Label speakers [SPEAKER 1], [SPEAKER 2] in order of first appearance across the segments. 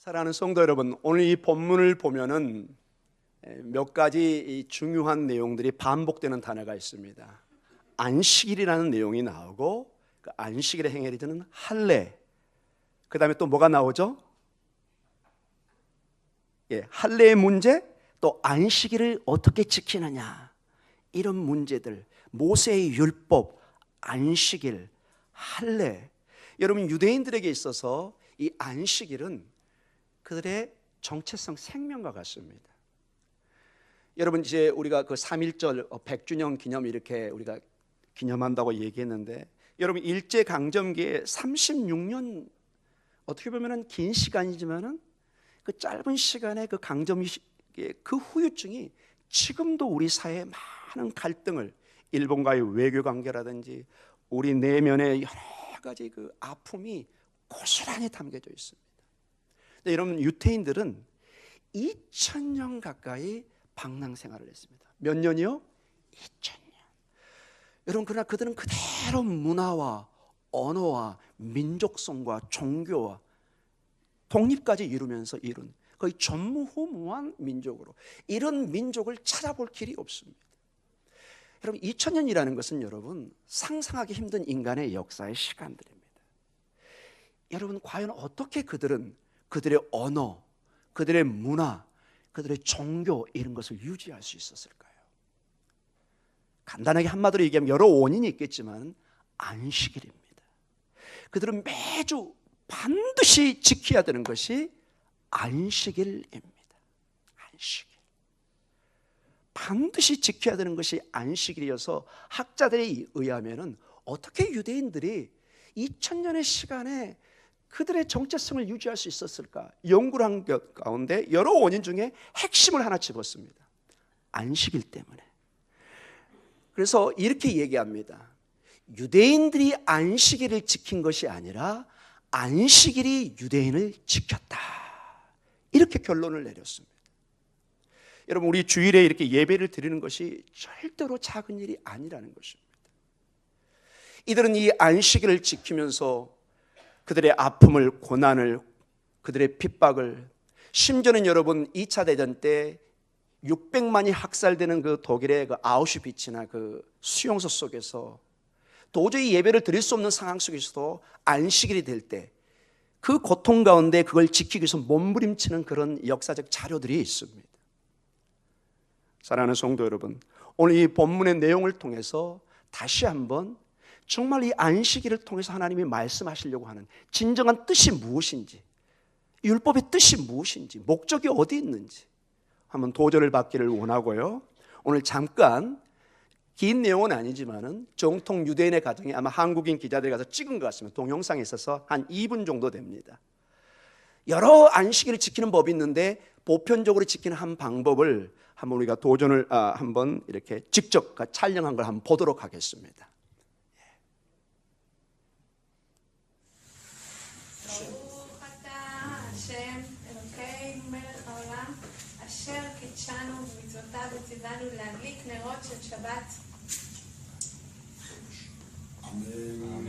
[SPEAKER 1] 사랑하는 성도 여러분, 오늘 이 본문을 보면은 몇 가지 중요한 내용들이 반복되는 단어가 있습니다. 안식일이라는 내용이 나오고, 그 안식일에 행해야 되는 할례, 그 다음에 또 뭐가 나오죠? 할례의 문제, 또 안식일을 어떻게 지키느냐, 이런 문제들, 모세의 율법, 안식일, 할례. 여러분, 유대인들에게 있어서 이 안식일은 그들의 정체성, 생명과 같습니다. 여러분, 이제 우리가 그 3.1절 100주년 기념 이렇게 우리가 기념한다고 얘기했는데, 여러분 일제강점기에 36년, 어떻게 보면 긴 시간이지만은 그 짧은 시간에 그 강점기의 그 후유증이 지금도 우리 사회에 많은 갈등을, 일본과의 외교 관계라든지 우리 내면의 여러 가지 그 아픔이 고스란히 담겨져 있습니다. 근데 여러분, 유태인들은 2000년 가까이 방랑 생활을 했습니다. 몇 년이요? 2000년. 여러분, 그러나 그들은 그대로 문화와 언어와 민족성과 종교와 독립까지 이루면서 이룬 거의 전무후무한 민족으로, 이런 민족을 찾아볼 길이 없습니다. 여러분, 2000년이라는 것은 여러분 상상하기 힘든 인간의 역사의 시간들입니다. 여러분, 과연 어떻게 그들은 그들의 언어, 그들의 문화, 그들의 종교, 이런 것을 유지할 수 있었을까요? 간단하게 한마디로 얘기하면 여러 원인이 있겠지만 안식일입니다. 그들은 매주 반드시 지켜야 되는 것이 안식일입니다. 안식일. 반드시 지켜야 되는 것이 안식일이어서 학자들에 의하면은 어떻게 유대인들이 2000년의 시간에 그들의 정체성을 유지할 수 있었을까? 연구를 한 것 가운데 여러 원인 중에 핵심을 하나 집었습니다. 안식일 때문에. 그래서 이렇게 얘기합니다. 유대인들이 안식일을 지킨 것이 아니라 안식일이 유대인을 지켰다, 이렇게 결론을 내렸습니다. 여러분, 우리 주일에 이렇게 예배를 드리는 것이 절대로 작은 일이 아니라는 것입니다. 이들은 이 안식일을 지키면서 그들의 아픔을, 고난을, 그들의 핍박을, 심지어는 여러분 2차 대전 때 600만이 학살되는 그 독일의 그 아우슈비츠나 그 수용소 속에서 도저히 예배를 드릴 수 없는 상황 속에서도 안식일이 될 때 그 고통 가운데 그걸 지키기 위해서 몸부림치는 그런 역사적 자료들이 있습니다. 사랑하는 성도 여러분, 오늘 이 본문의 내용을 통해서 다시 한번 정말 이 안식일을 통해서 하나님이 말씀하시려고 하는 진정한 뜻이 무엇인지, 율법의 뜻이 무엇인지, 목적이 어디 있는지 한번 도전을 받기를 원하고요. 오늘 잠깐, 긴 내용은 아니지만은 정통 유대인의 가정에 아마 한국인 기자들이 가서 찍은 것 같습니다. 동영상에 있어서 한 2분 정도 됩니다. 여러 안식일을 지키는 법이 있는데 보편적으로 지키는 한 방법을 한번 우리가 도전을 한번 이렇게 직접 촬영한 걸 한번 보도록 하겠습니다.
[SPEAKER 2] וציוונו להדליק נרות של שבת. אמן.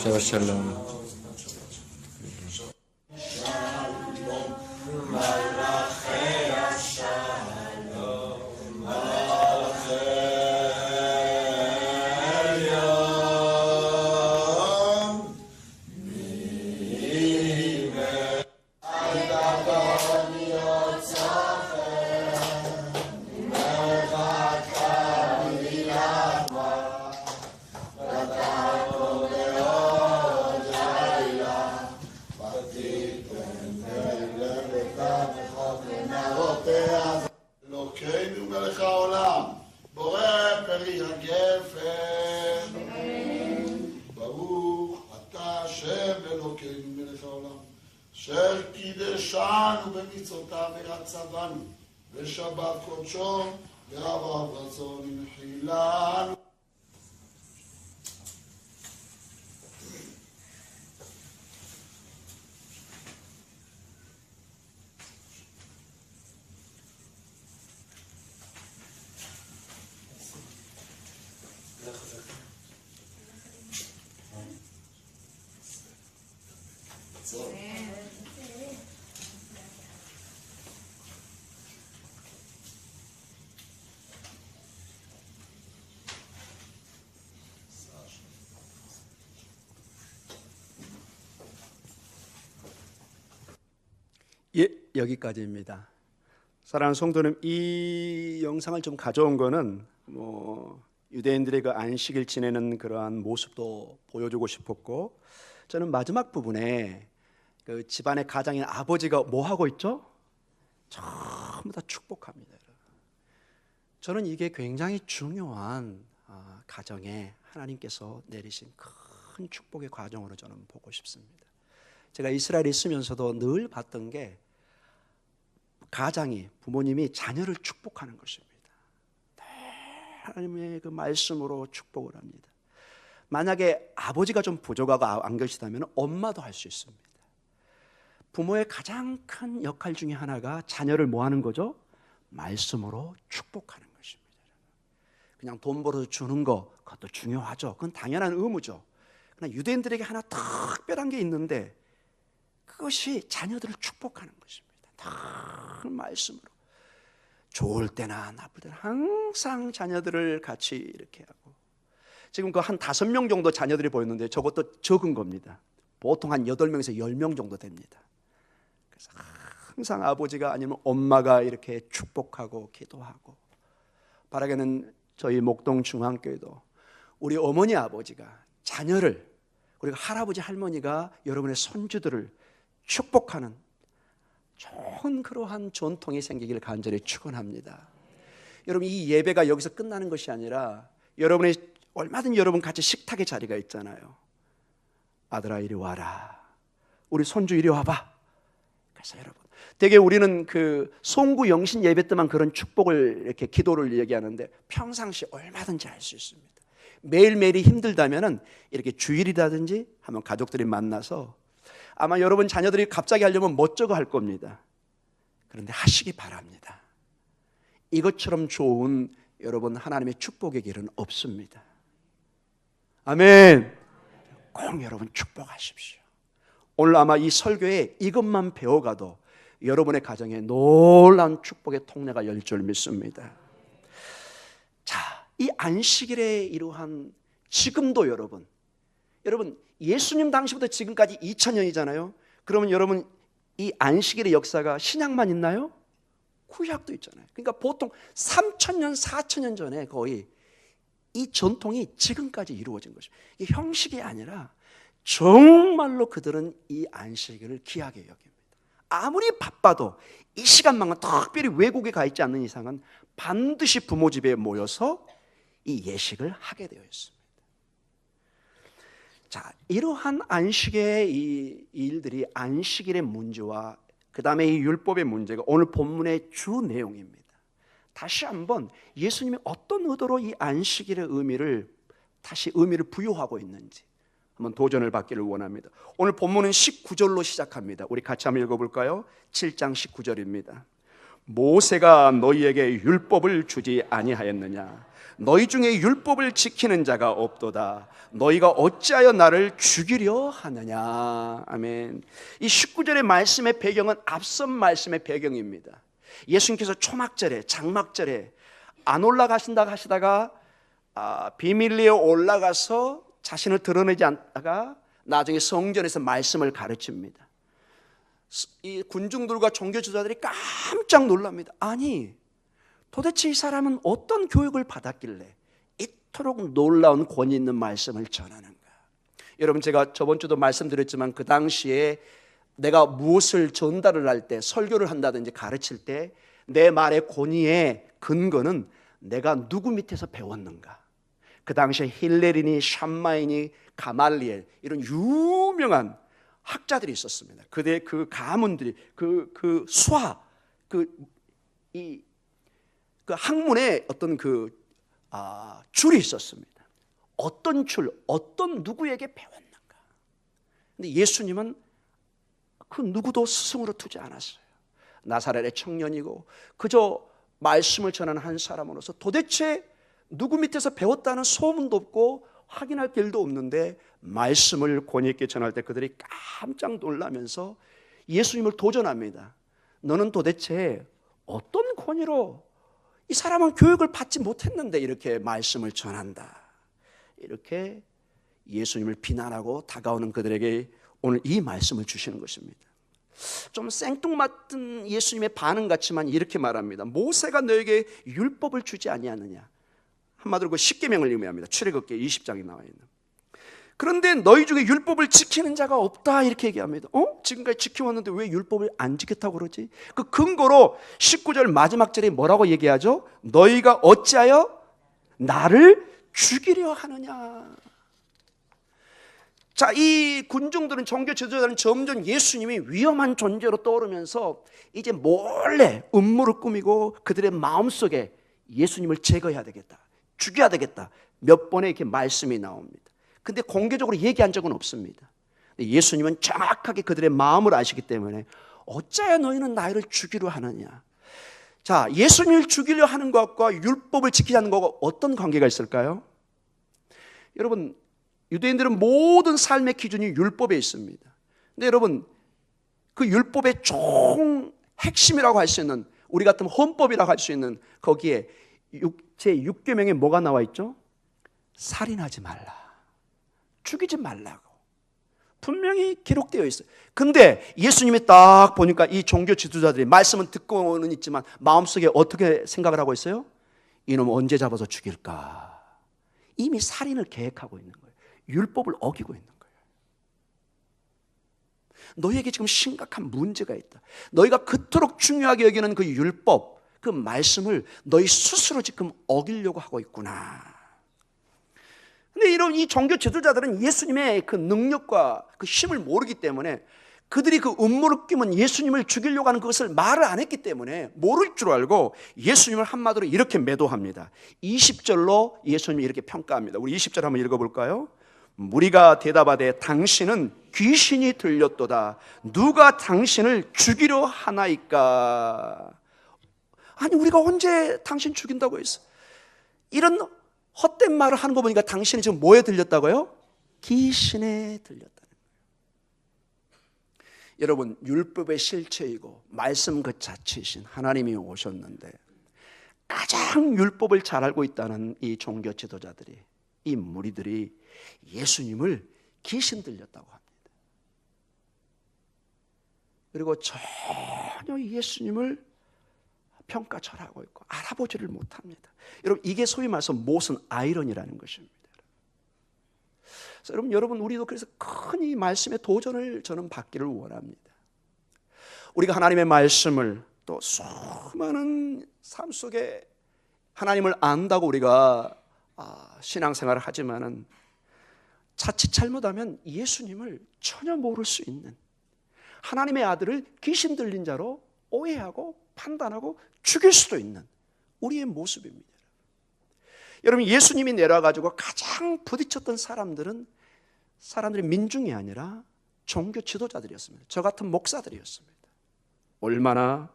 [SPEAKER 3] שבת שלום.
[SPEAKER 4] אשר קידשנו במצוותיו ורצבנו בשבת קודשו ואהבה
[SPEAKER 1] 예, 여기까지입니다. 사랑하는 성도님, 이 영상을 좀 가져온 거는 유대인들의 그 안식일 지내는 그러한 모습도 보여주고 싶었고, 저는 마지막 부분에 그 집안의 가장인 아버지가 뭐 하고 있죠? 전부 다 축복합니다. 저는 이게 굉장히 중요한 가정에 하나님께서 내리신 큰 축복의 과정으로 저는 보고 싶습니다. 제가 이스라엘에 있으면서도 늘 봤던 게 가장이, 부모님이 자녀를 축복하는 것입니다. 하나님의 그 말씀으로 축복을 합니다. 만약에 아버지가 좀 부족하고 안 계시다면 엄마도 할 수 있습니다. 부모의 가장 큰 역할 중에 하나가 자녀를 뭐 하는 거죠? 말씀으로 축복하는 것입니다. 그냥 돈 벌어서 주는 거, 그것도 중요하죠. 그건 당연한 의무죠. 그러나 유대인들에게 하나 특별한 게 있는데, 그것이 자녀들을 축복하는 것입니다. 다 말씀으로. 좋을 때나 나쁠 때나 항상 자녀들을 같이 이렇게 하고. 지금 그 한 5명 정도 자녀들이 보였는데 저것도 적은 겁니다. 보통 한 8명에서 10명 정도 됩니다. 그래서 항상 아버지가 아니면 엄마가 이렇게 축복하고 기도하고. 바라게는 저희 목동 중앙교회도 우리 어머니 아버지가 자녀를, 그리고 할아버지 할머니가 여러분의 손주들을 축복하는 좋은 그러한 전통이 생기기를 간절히 축원합니다. 여러분, 이 예배가 여기서 끝나는 것이 아니라 여러분의 얼마든지 여러분 같이 식탁의 자리가 있잖아요. 아들아 이리 와라, 우리 손주 이리 와봐. 그래서 여러분, 되게 우리는 그 송구 영신 예배 때만 그런 축복을 이렇게 기도를 얘기하는데 평상시 얼마든지 할 수 있습니다. 매일매일이 힘들다면은 이렇게 주일이라든지 하면 가족들이 만나서, 아마 여러분 자녀들이 갑자기 하려면 멋쩍어 할 겁니다. 그런데 하시기 바랍니다. 이것처럼 좋은 여러분 하나님의 축복의 길은 없습니다. 아멘. 꼭 여러분 축복하십시오. 오늘 아마 이 설교에 이것만 배워가도 여러분의 가정에 놀라운 축복의 통로가 열 줄 믿습니다. 자, 이 안식일의 이러한 지금도 여러분 예수님 당시부터 지금까지 2000년이잖아요. 그러면 여러분 이 안식일의 역사가 신약만 있나요? 구약도 있잖아요. 그러니까 보통 3000년, 4000년 전에 거의 이 전통이 지금까지 이루어진 것입니다. 이게 형식이 아니라 정말로 그들은 이 안식일을 귀하게 여깁니다. 아무리 바빠도 이 시간만은 특별히 외국에 가 있지 않는 이상은 반드시 부모 집에 모여서 이 예식을 하게 되어 있습니다. 자, 이러한 안식의 이 일들이 안식일의 문제와 그 다음에 이 율법의 문제가 오늘 본문의 주 내용입니다. 다시 한번 예수님이 어떤 의도로 이 안식일의 의미를 부여하고 있는지 한번 도전을 받기를 원합니다. 오늘 본문은 19절로 시작합니다. 우리 같이 한번 읽어볼까요? 7장 19절입니다. 모세가 너희에게 율법을 주지 아니하였느냐? 너희 중에 율법을 지키는 자가 없도다. 너희가 어찌하여 나를 죽이려 하느냐? 아멘. 이 19절의 말씀의 배경은 앞선 말씀의 배경입니다. 예수님께서 초막절에, 장막절에 안 올라가신다고 하시다가 비밀리에 올라가서 자신을 드러내지 않다가 나중에 성전에서 말씀을 가르칩니다. 이 군중들과 종교지도자들이 깜짝 놀랍니다. 아니, 도대체 이 사람은 어떤 교육을 받았길래 이토록 놀라운 권위 있는 말씀을 전하는가? 여러분, 제가 저번 주도 말씀드렸지만 그 당시에 내가 무엇을 전달을 할 때, 설교를 한다든지 가르칠 때 내 말의 권위의 근거는 내가 누구 밑에서 배웠는가? 그 당시에 힐레리니, 샴마이니, 가말리엘 이런 유명한 학자들이 있었습니다. 그들의 그 가문들이 그 수화 그 학문에 어떤 줄이 있었습니다. 어떤 줄, 어떤 누구에게 배웠는가? 근데 예수님은 그 누구도 스승으로 두지 않았어요. 나사렛의 청년이고 그저 말씀을 전하는 한 사람으로서 도대체 누구 밑에서 배웠다는 소문도 없고 확인할 길도 없는데 말씀을 권위 있게 전할 때 그들이 깜짝 놀라면서 예수님을 도전합니다. 너는 도대체 어떤 권위로, 이 사람은 교육을 받지 못했는데 이렇게 말씀을 전한다. 이렇게 예수님을 비난하고 다가오는 그들에게 오늘 이 말씀을 주시는 것입니다. 좀 생뚱맞은 예수님의 반응 같지만 이렇게 말합니다. 모세가 너에게 율법을 주지 아니하느냐. 한마디로 그 십계명을 의미합니다. 출애굽기 20장에 나와 있는. 그런데 너희 중에 율법을 지키는 자가 없다 이렇게 얘기합니다. 지금까지 지켜왔는데 왜 율법을 안 지켰다고 그러지? 그 근거로 19절 마지막 절에 뭐라고 얘기하죠? 너희가 어찌하여 나를 죽이려 하느냐. 자, 이 군중들은, 종교 지도자들은 점점 예수님이 위험한 존재로 떠오르면서 이제 몰래 음모를 꾸미고 그들의 마음속에 예수님을 제거해야 되겠다, 죽여야 되겠다, 몇 번의 이렇게 말씀이 나옵니다. 근데 공개적으로 얘기한 적은 없습니다. 예수님은 정확하게 그들의 마음을 아시기 때문에 어찌하여 너희는 나를 죽이려 하느냐. 자, 예수님을 죽이려 하는 것과 율법을 지키자는 것과 어떤 관계가 있을까요? 여러분, 유대인들은 모든 삶의 기준이 율법에 있습니다. 근데 여러분, 그 율법의 총 핵심이라고 할 수 있는, 우리 같으면 헌법이라고 할 수 있는 거기에 제6계명에 뭐가 나와 있죠? 살인하지 말라, 죽이지 말라고 분명히 기록되어 있어요. 근데 예수님이 딱 보니까 이 종교 지도자들이 말씀은 듣고는 있지만 마음속에 어떻게 생각을 하고 있어요? 이놈 언제 잡아서 죽일까? 이미 살인을 계획하고 있는 거예요. 율법을 어기고 있는 거예요. 너희에게 지금 심각한 문제가 있다. 너희가 그토록 중요하게 여기는 그 율법, 그 말씀을 너희 스스로 지금 어기려고 하고 있구나. 근데 이런 이 종교 지도자들은 예수님의 그 능력과 그 힘을 모르기 때문에 그들이 그 음모를 끼면 예수님을 죽이려고 하는 그것을 말을 안 했기 때문에 모를 줄 알고 예수님을 한마디로 이렇게 매도합니다. 20절로 예수님이 이렇게 평가합니다. 우리 20절 한번 읽어볼까요? 무리가 대답하되 당신은 귀신이 들렸도다. 누가 당신을 죽이려 하나이까? 아니, 우리가 언제 당신 죽인다고 했어? 이런 헛된 말을 하는 거 보니까 당신이 지금 뭐에 들렸다고요? 귀신에 들렸다는 거예요. 여러분, 율법의 실체이고 말씀 그 자체이신 하나님이 오셨는데 가장 율법을 잘 알고 있다는 이 종교 지도자들이, 이 무리들이 예수님을 귀신 들렸다고 합니다. 그리고 전혀 예수님을 평가절하고 있고 알아보지를 못합니다. 여러분, 이게 소위 말해서 모순 아이러니라는 것입니다. 그래서 여러분, 우리도 그래서 큰 이 말씀의 도전을 저는 받기를 원합니다. 우리가 하나님의 말씀을 또 수많은 삶 속에 하나님을 안다고 우리가 신앙생활을 하지만은 자칫 잘못하면 예수님을 전혀 모를 수 있는, 하나님의 아들을 귀신 들린 자로 오해하고 판단하고 죽일 수도 있는 우리의 모습입니다. 여러분, 예수님이 내려와가지고 가장 부딪혔던 사람들이 민중이 아니라 종교 지도자들이었습니다. 저 같은 목사들이었습니다. 얼마나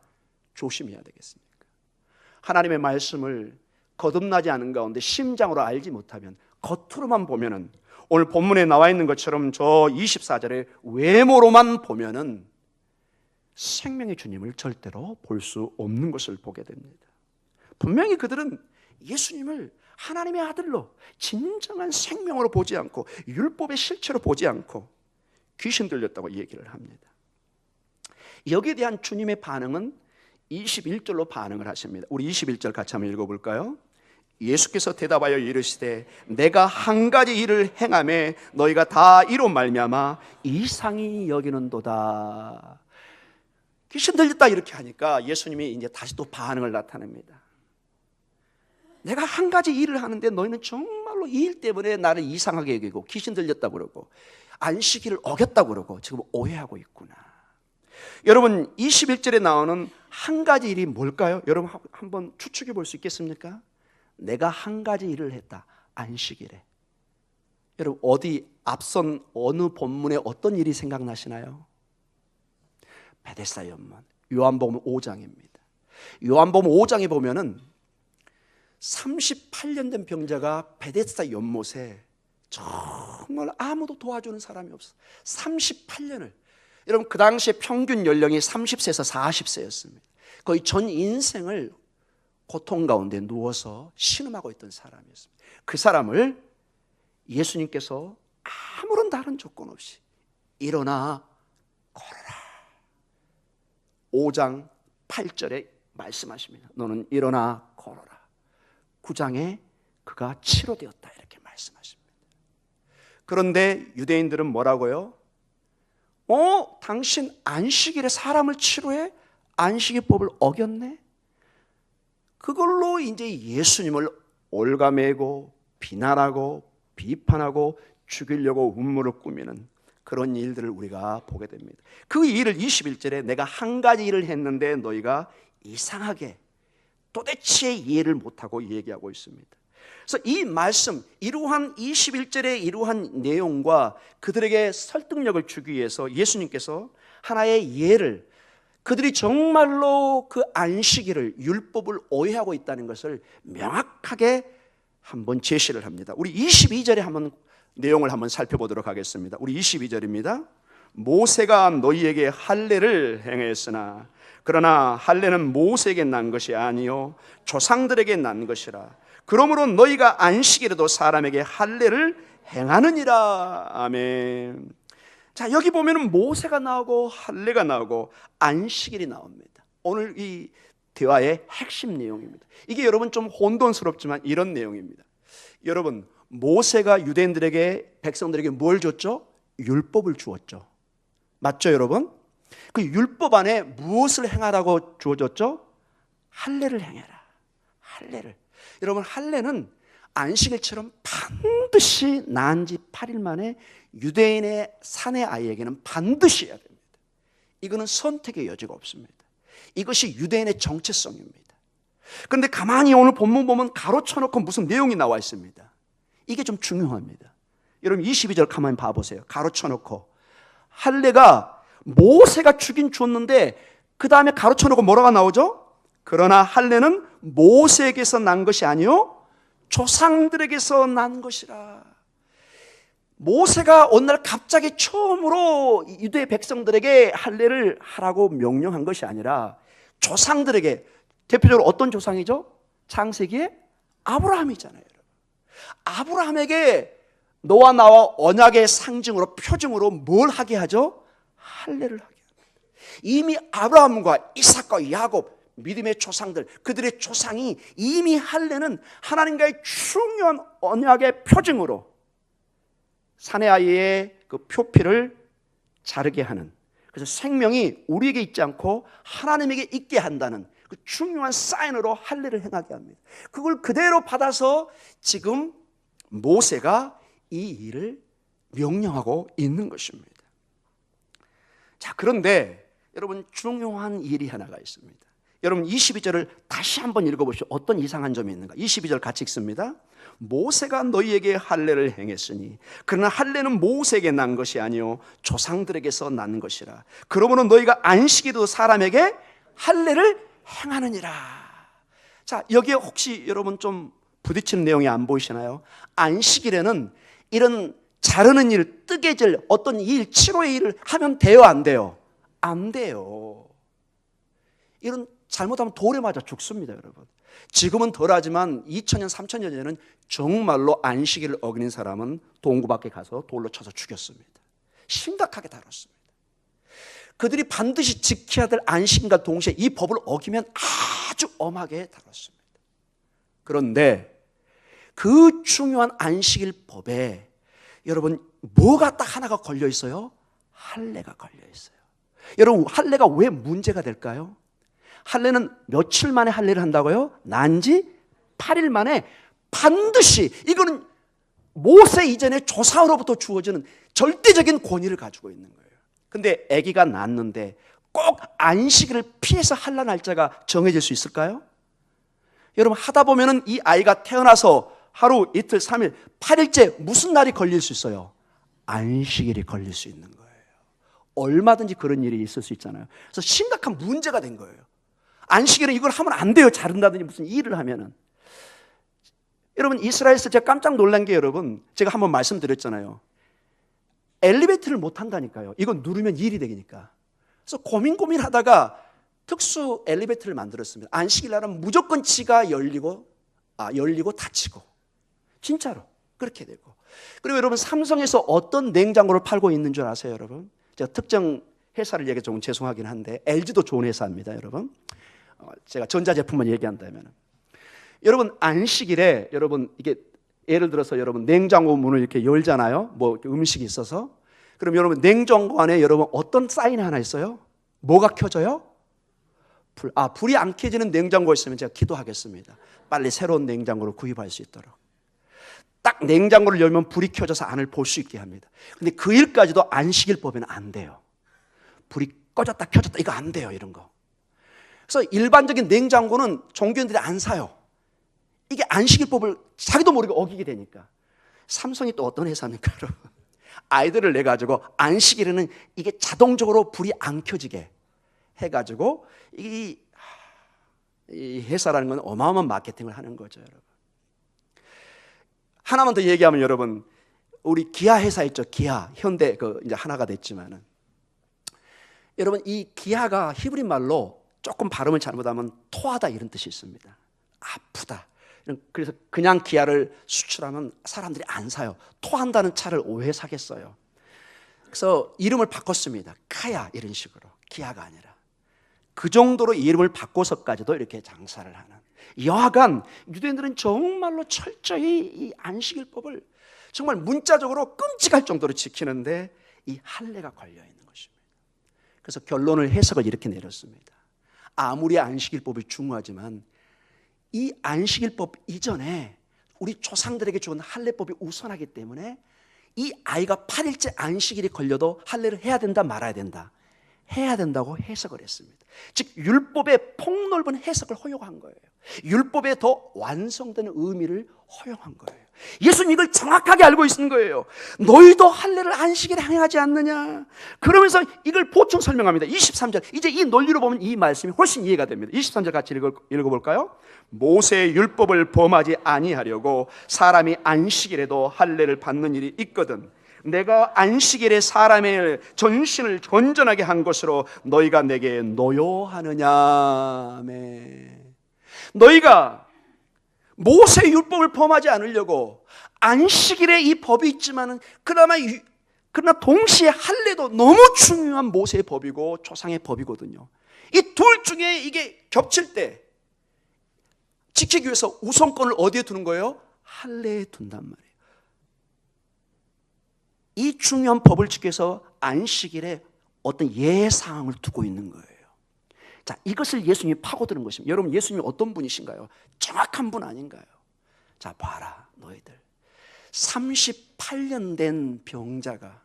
[SPEAKER 1] 조심해야 되겠습니까? 하나님의 말씀을 거듭나지 않은 가운데 심장으로 알지 못하면, 겉으로만 보면은, 오늘 본문에 나와 있는 것처럼 저 24절에 외모로만 보면은 생명의 주님을 절대로 볼 수 없는 것을 보게 됩니다. 분명히 그들은 예수님을 하나님의 아들로 진정한 생명으로 보지 않고 율법의 실체로 보지 않고 귀신 들렸다고 얘기를 합니다. 여기에 대한 주님의 반응은 21절로 반응을 하십니다. 우리 21절 같이 한번 읽어볼까요? 예수께서 대답하여 이르시되 내가 한 가지 일을 행하매 너희가 다 이로 말미암아 이상히 여기는도다. 귀신 들렸다 이렇게 하니까 예수님이 이제 다시 또 반응을 나타냅니다. 내가 한 가지 일을 하는데 너희는 정말로 이 일 때문에 나를 이상하게 여기고 귀신 들렸다고 그러고 안식일을 어겼다고 그러고 지금 오해하고 있구나. 여러분, 21절에 나오는 한 가지 일이 뭘까요? 여러분 한번 추측해 볼 수 있겠습니까? 내가 한 가지 일을 했다. 안식일에. 여러분, 어디 앞선 어느 본문에 어떤 일이 생각나시나요? 베데스다 연못, 요한복음 5장입니다. 요한복음 5장에 보면은 38년 된 병자가 베데스다 연못에 정말 아무도 도와주는 사람이 없어. 38년을. 여러분 그 당시에 평균 연령이 30세에서 40세였습니다. 거의 전 인생을 고통 가운데 누워서 신음하고 있던 사람이었습니다. 그 사람을 예수님께서 아무런 다른 조건 없이 일어나 걸어라. 5장 8절에 말씀하십니다. 너는 일어나 걸어라. 9장에 그가 치료되었다 이렇게 말씀하십니다. 그런데 유대인들은 뭐라고요? 당신 안식일에 사람을 치료해? 안식일법을 어겼네? 그걸로 이제 예수님을 올가매고 비난하고 비판하고 죽이려고 음모를 꾸미는 그런 일들을 우리가 보게 됩니다. 그 일을 21절에 내가 한 가지 일을 했는데 너희가 이상하게 도대체 이해를 못하고 얘기하고 있습니다. 그래서 이 말씀, 이러한 21절의 이러한 내용과 그들에게 설득력을 주기 위해서 예수님께서 하나의 예를, 그들이 정말로 그 안식일을, 율법을 오해하고 있다는 것을 명확하게 한번 제시를 합니다. 우리 22절에 한번 내용을 한번 살펴보도록 하겠습니다. 우리 22절입니다. 모세가 너희에게 할례를 행했으나 그러나 할례는 모세에게 난 것이 아니요 조상들에게 난 것이라. 그러므로 너희가 안식일에도 사람에게 할례를 행하느니라. 아멘. 자, 여기 보면은 모세가 나오고 할례가 나오고 안식일이 나옵니다. 오늘 이 대화의 핵심 내용입니다. 이게 여러분 좀 혼돈스럽지만 이런 내용입니다. 여러분, 모세가 유대인들에게, 백성들에게 뭘 줬죠? 율법을 주었죠. 맞죠, 여러분? 그 율법 안에 무엇을 행하라고 주어졌죠? 할례를 행해라. 할례를. 여러분, 할례는 안식일처럼 반드시 난 지 8일 만에 유대인의 사내 아이에게는 반드시 해야 됩니다. 이거는 선택의 여지가 없습니다. 이것이 유대인의 정체성입니다. 그런데 가만히 오늘 본문 보면 가로쳐놓고 무슨 내용이 나와 있습니다. 이게 좀 중요합니다. 여러분 22절 가만히 봐보세요. 가로쳐놓고 할례가 모세가 주긴 줬는데 그 다음에 가로쳐놓고 뭐라고 나오죠? 그러나 할례는 모세에게서 난 것이 아니요 조상들에게서 난 것이라. 모세가 어느 날 갑자기 처음으로 유대 백성들에게 할례를 하라고 명령한 것이 아니라 조상들에게, 대표적으로 어떤 조상이죠? 창세기에 아브라함이잖아요. 아브라함에게 너와 나와 언약의 상징으로, 표징으로 뭘 하게 하죠? 할례를 하게 합니다. 이미 아브라함과 이삭과 야곱, 믿음의 조상들, 그들의 조상이 이미 할례는 하나님과의 중요한 언약의 표징으로 사내 아이의 그 표피를 자르게 하는, 그래서 생명이 우리에게 있지 않고 하나님에게 있게 한다는 그 중요한 사인으로 할례를 행하게 합니다. 그걸 그대로 받아서 지금 모세가 이 일을 명령하고 있는 것입니다. 자, 그런데 여러분 중요한 일이 하나가 있습니다. 여러분 22절을 다시 한번 읽어보시오. 어떤 이상한 점이 있는가? 22절 같이 읽습니다. 모세가 너희에게 할례를 행했으니 그러나 할례는 모세에게 난 것이 아니요 조상들에게서 난 것이라. 그러므로 너희가 안식일에도 사람에게 할례를 행하느니라. 자, 여기에 혹시 여러분 좀 부딪히는 내용이 안 보이시나요? 안식일에는 이런 자르는 일, 뜨개질, 어떤 일, 치료의 일을 하면 돼요, 안 돼요? 안 돼요. 이런 잘못하면 돌에 맞아 죽습니다, 여러분. 지금은 덜하지만 2000년, 3000년 전에는 정말로 안식일을 어기는 사람은 동구 밖에 가서 돌로 쳐서 죽였습니다. 심각하게 다뤘습니다. 그들이 반드시 지켜야 될 안식일과 동시에 이 법을 어기면 아주 엄하게 다뤘습니다. 그런데 그 중요한 안식일 법에 여러분 뭐가 딱 하나가 걸려 있어요? 할례가 걸려 있어요. 여러분 할례가 왜 문제가 될까요? 할례는 며칠 만에 할례를 한다고요? 난지 8일 만에 반드시, 이거는 모세 이전에 조상으로부터 주어지는 절대적인 권위를 가지고 있는 거예요. 근데 아기가 낳았는데 꼭 안식일을 피해서 할례 날짜가 정해질 수 있을까요? 여러분 하다 보면은 이 아이가 태어나서 하루, 이틀, 3일, 8일째 무슨 날이 걸릴 수 있어요? 안식일이 걸릴 수 있는 거예요. 얼마든지 그런 일이 있을 수 있잖아요. 그래서 심각한 문제가 된 거예요. 안식일은 이걸 하면 안 돼요. 자른다든지 무슨 일을 하면은. 여러분 이스라엘에서 제가 깜짝 놀란 게 여러분 제가 한번 말씀드렸잖아요. 엘리베이터를 못 탄다니까요. 이건 누르면 일이 되니까. 그래서 고민하다가 특수 엘리베이터를 만들었습니다. 안식일 날은 무조건 지가 열리고 닫히고 진짜로 그렇게 되고. 그리고 여러분 삼성에서 어떤 냉장고를 팔고 있는 줄 아세요, 여러분? 제가 특정 회사를 얘기 좀 죄송하긴 한데 LG도 좋은 회사입니다, 여러분. 제가 전자제품만 얘기한다면 여러분 안식일에 여러분 이게 예를 들어서 여러분 냉장고 문을 이렇게 열잖아요. 뭐 음식이 있어서. 그럼 여러분 냉장고 안에 여러분 어떤 사인이 하나 있어요? 뭐가 켜져요? 불이 안 켜지는 냉장고가 있으면 제가 기도하겠습니다. 빨리 새로운 냉장고를 구입할 수 있도록. 딱 냉장고를 열면 불이 켜져서 안을 볼 수 있게 합니다. 근데 그 일까지도 안식일법에는 안 돼요. 불이 꺼졌다 켜졌다 이거 안 돼요, 이런 거. 그래서 일반적인 냉장고는 종교인들이 안 사요. 이게 안식일법을 자기도 모르게 어기게 되니까. 삼성이 또 어떤 회사입니까, 여러분? 아이들을 내가지고 안식일에는 이게 자동적으로 불이 안 켜지게 해가지고 이 회사라는 건 어마어마한 마케팅을 하는 거죠, 여러분. 하나만 더 얘기하면 여러분, 우리 기아 회사 있죠, 기아, 현대 이제 하나가 됐지만은 여러분 이 기아가 히브리 말로 조금 발음을 잘못하면 토하다 이런 뜻이 있습니다. 아프다. 그래서 그냥 기아를 수출하면 사람들이 안 사요. 토한다는 차를 왜 사겠어요? 그래서 이름을 바꿨습니다. 카야 이런 식으로. 기아가 아니라. 그 정도로 이름을 바꿔서까지도 이렇게 장사를 하는. 여하간 유대인들은 정말로 철저히 이 안식일법을 정말 문자적으로 끔찍할 정도로 지키는데 이 할례가 걸려 있는 것입니다. 그래서 결론을 해석을 이렇게 내렸습니다. 아무리 안식일법이 중요하지만 이 안식일법 이전에 우리 조상들에게 준 할례법이 우선하기 때문에 이 아이가 8일째 안식일이 걸려도 할례를 해야 된다 말아야 된다. 해야 된다고 해석을 했습니다. 즉 율법의 폭넓은 해석을 허용한 거예요. 율법의 더 완성된 의미를 허용한 거예요. 예수님 이걸 정확하게 알고 있는 거예요. 너희도 할례를 안식일에 행하지 않느냐. 그러면서 이걸 보충 설명합니다. 23절 이제 이 논리로 보면 이 말씀이 훨씬 이해가 됩니다. 23절 같이 읽어볼까요? 모세의 율법을 범하지 아니하려고 사람이 안식일에도 할례를 받는 일이 있거든 내가 안식일에 사람의 전신을 건전하게 한 것으로 너희가 내게 노여하느냐. 아멘. 너희가 모세의 율법을 범하지 않으려고 안식일에 이 법이 있지만은 그러나 동시에 할례도 너무 중요한 모세의 법이고 조상의 법이거든요. 이 둘 중에 이게 겹칠 때 지키기 위해서 우선권을 어디에 두는 거예요? 할례에 둔단 말이에요. 이 중요한 법을 지키기 위해서 안식일에 어떤 예상을 두고 있는 거예요. 자, 이것을 예수님이 파고드는 것입니다. 여러분 예수님이 어떤 분이신가요? 정확한 분 아닌가요? 자, 봐라 너희들 38년 된 병자가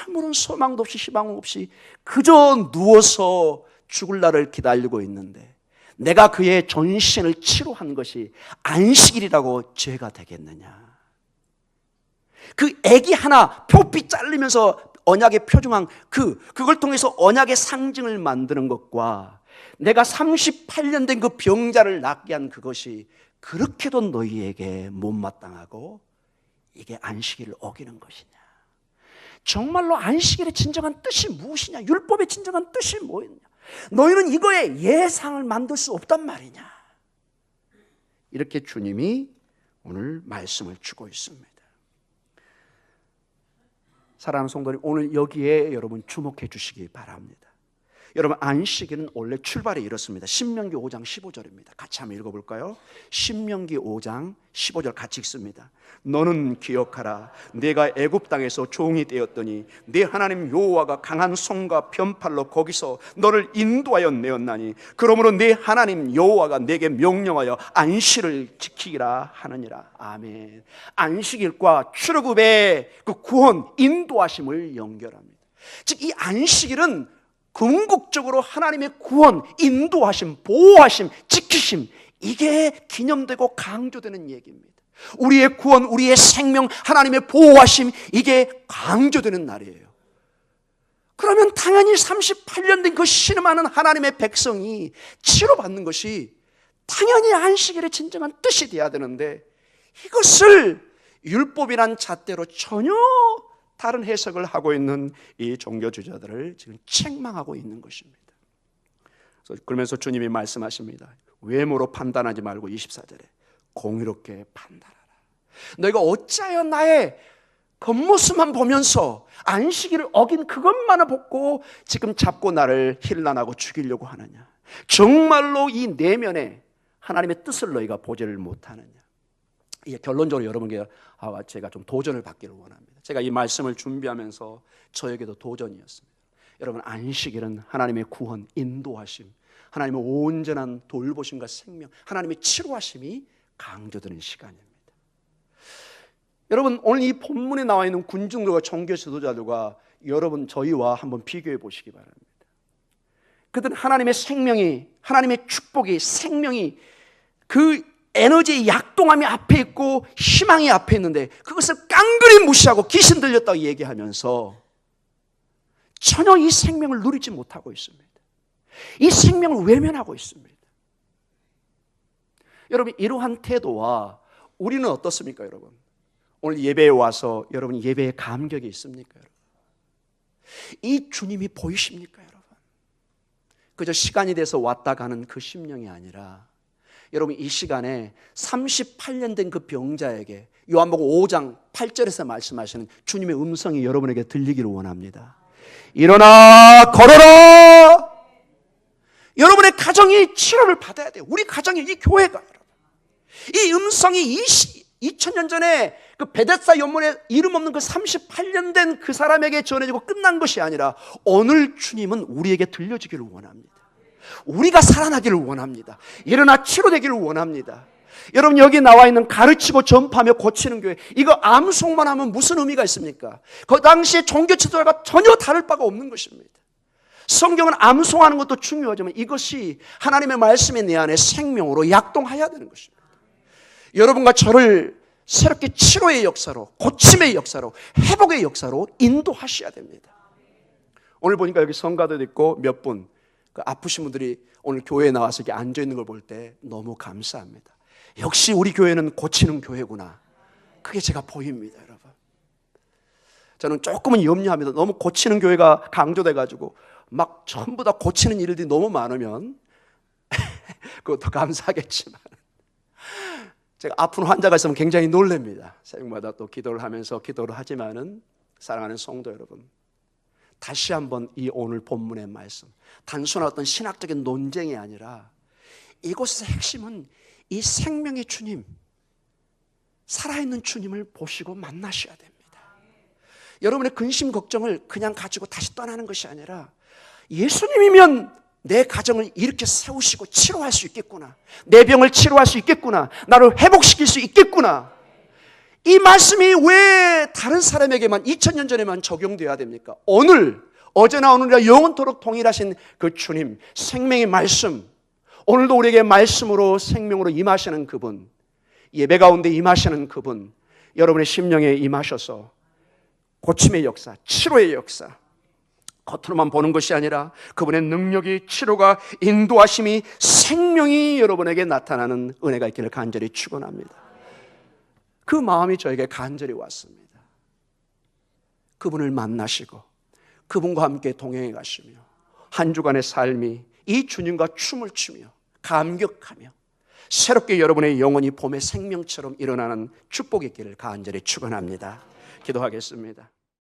[SPEAKER 1] 아무런 소망도 없이 희망 없이 그저 누워서 죽을 날을 기다리고 있는데 내가 그의 전신을 치료한 것이 안식일이라고 죄가 되겠느냐. 그 애기 하나 표피 자르면서 언약의 표중한 그걸 통해서 언약의 상징을 만드는 것과 내가 38년 된 그 병자를 낫게 한 그것이 그렇게도 너희에게 못마땅하고 이게 안식일을 어기는 것이냐. 정말로 안식일의 진정한 뜻이 무엇이냐. 율법의 진정한 뜻이 뭐였냐. 너희는 이거에 예상을 만들 수 없단 말이냐. 이렇게 주님이 오늘 말씀을 주고 있습니다. 사랑하는 성도님, 오늘 여기에 여러분 주목해 주시기 바랍니다. 여러분 안식일은 원래 출발이 이렇습니다. 신명기 5장 15절입니다. 같이 한번 읽어볼까요? 신명기 5장 15절 같이 읽습니다. 너는 기억하라. 내가 애굽 땅에서 종이 되었더니 네 하나님 여호와가 강한 손과 변팔로 거기서 너를 인도하여 내었나니 그러므로 네 하나님 여호와가 내게 명령하여 안식을 지키기라 하느니라. 아멘. 안식일과 출애굽의 그 구원 인도하심을 연결합니다. 즉 이 안식일은 궁극적으로 하나님의 구원, 인도하심, 보호하심, 지키심 이게 기념되고 강조되는 얘기입니다. 우리의 구원, 우리의 생명, 하나님의 보호하심 이게 강조되는 날이에요. 그러면 당연히 38년 된 그 신음하는 하나님의 백성이 치료받는 것이 당연히 안식일의 진정한 뜻이 돼야 되는데 이것을 율법이란 잣대로 전혀 다른 해석을 하고 있는 이 종교주의자들을 지금 책망하고 있는 것입니다. 그러면서 주님이 말씀하십니다. 외모로 판단하지 말고 24절에 공의롭게 판단하라. 너희가 어찌하여 나의 겉모습만 보면서 안식일을 어긴 그것만을 보고 지금 잡고 나를 힐난하고 죽이려고 하느냐. 정말로 이 내면에 하나님의 뜻을 너희가 보지를 못하느냐. 이게 결론적으로 여러분께 제가 좀 도전을 받기를 원합니다. 제가 이 말씀을 준비하면서 저에게도 도전이었습니다. 여러분, 안식일은 하나님의 구원, 인도하심, 하나님의 온전한 돌보심과 생명, 하나님의 치료하심이 강조되는 시간입니다. 여러분, 오늘 이 본문에 나와 있는 군중들과 종교 지도자들과 여러분 저희와 한번 비교해 보시기 바랍니다. 그들은 하나님의 생명이, 하나님의 축복이, 생명이 그 에너지의 약동함이 앞에 있고 희망이 앞에 있는데 그것을 깡그리 무시하고 귀신 들렸다고 얘기하면서 전혀 이 생명을 누리지 못하고 있습니다. 이 생명을 외면하고 있습니다. 여러분, 이러한 태도와 우리는 어떻습니까, 여러분? 오늘 예배에 와서 여러분 예배에 감격이 있습니까, 여러분? 이 주님이 보이십니까, 여러분? 그저 시간이 돼서 왔다 가는 그 심령이 아니라 여러분, 이 시간에 38년 된 그 병자에게 요한복음 5장 8절에서 말씀하시는 주님의 음성이 여러분에게 들리기를 원합니다. 일어나 걸어라. 여러분의 가정이 치료를 받아야 돼요. 우리 가정이, 이 교회가, 여러분, 이 음성이 2000년 전에 그 베데스다 연못에 이름 없는 그 38년 된 그 사람에게 전해지고 끝난 것이 아니라 오늘 주님은 우리에게 들려주기를 원합니다. 우리가 살아나기를 원합니다. 일어나 치료되기를 원합니다. 여러분, 여기 나와 있는 가르치고 전파하며 고치는 교회, 이거 암송만 하면 무슨 의미가 있습니까? 그 당시에 종교 지도자가 전혀 다를 바가 없는 것입니다. 성경은 암송하는 것도 중요하지만 이것이 하나님의 말씀이 내 안에 생명으로 약동해야 되는 것입니다. 여러분과 저를 새롭게 치료의 역사로, 고침의 역사로, 회복의 역사로 인도하셔야 됩니다. 오늘 보니까 여기 성가대도 있고 몇 분 아프신 분들이 오늘 교회에 나와서 이렇게 앉아있는 걸 볼 때 너무 감사합니다. 역시 우리 교회는 고치는 교회구나. 그게 제가 보입니다, 여러분. 저는 조금은 염려합니다. 너무 고치는 교회가 강조돼가지고 막 전부 다 고치는 일들이 너무 많으면 그것도 감사하겠지만 제가 아픈 환자가 있으면 굉장히 놀랍니다. 새벽마다 또 기도를 하면서 기도를 하지만은 사랑하는 성도 여러분, 다시 한번 이 오늘 본문의 말씀, 단순한 어떤 신학적인 논쟁이 아니라 이곳의 핵심은 이 생명의 주님, 살아있는 주님을 보시고 만나셔야 됩니다. 여러분의 근심 걱정을 그냥 가지고 다시 떠나는 것이 아니라 예수님이면 내 가정을 이렇게 세우시고 치료할 수 있겠구나, 내 병을 치료할 수 있겠구나, 나를 회복시킬 수 있겠구나. 이 말씀이 왜 다른 사람에게만 2000년 전에만 적용되어야 됩니까? 오늘, 어제나 오늘이나 영원토록 동일하신 그 주님, 생명의 말씀, 오늘도 우리에게 말씀으로 생명으로 임하시는 그분, 예배 가운데 임하시는 그분, 여러분의 심령에 임하셔서 고침의 역사, 치료의 역사, 겉으로만 보는 것이 아니라 그분의 능력이, 치료가, 인도하심이, 생명이 여러분에게 나타나는 은혜가 있기를 간절히 축원합니다. 그 마음이 저에게 간절히 왔습니다. 그분을 만나시고 그분과 함께 동행해 가시며 한 주간의 삶이 이 주님과 춤을 추며 감격하며 새롭게 여러분의 영혼이 봄의 생명처럼 일어나는 축복이 있기를 간절히 축원합니다. 기도하겠습니다.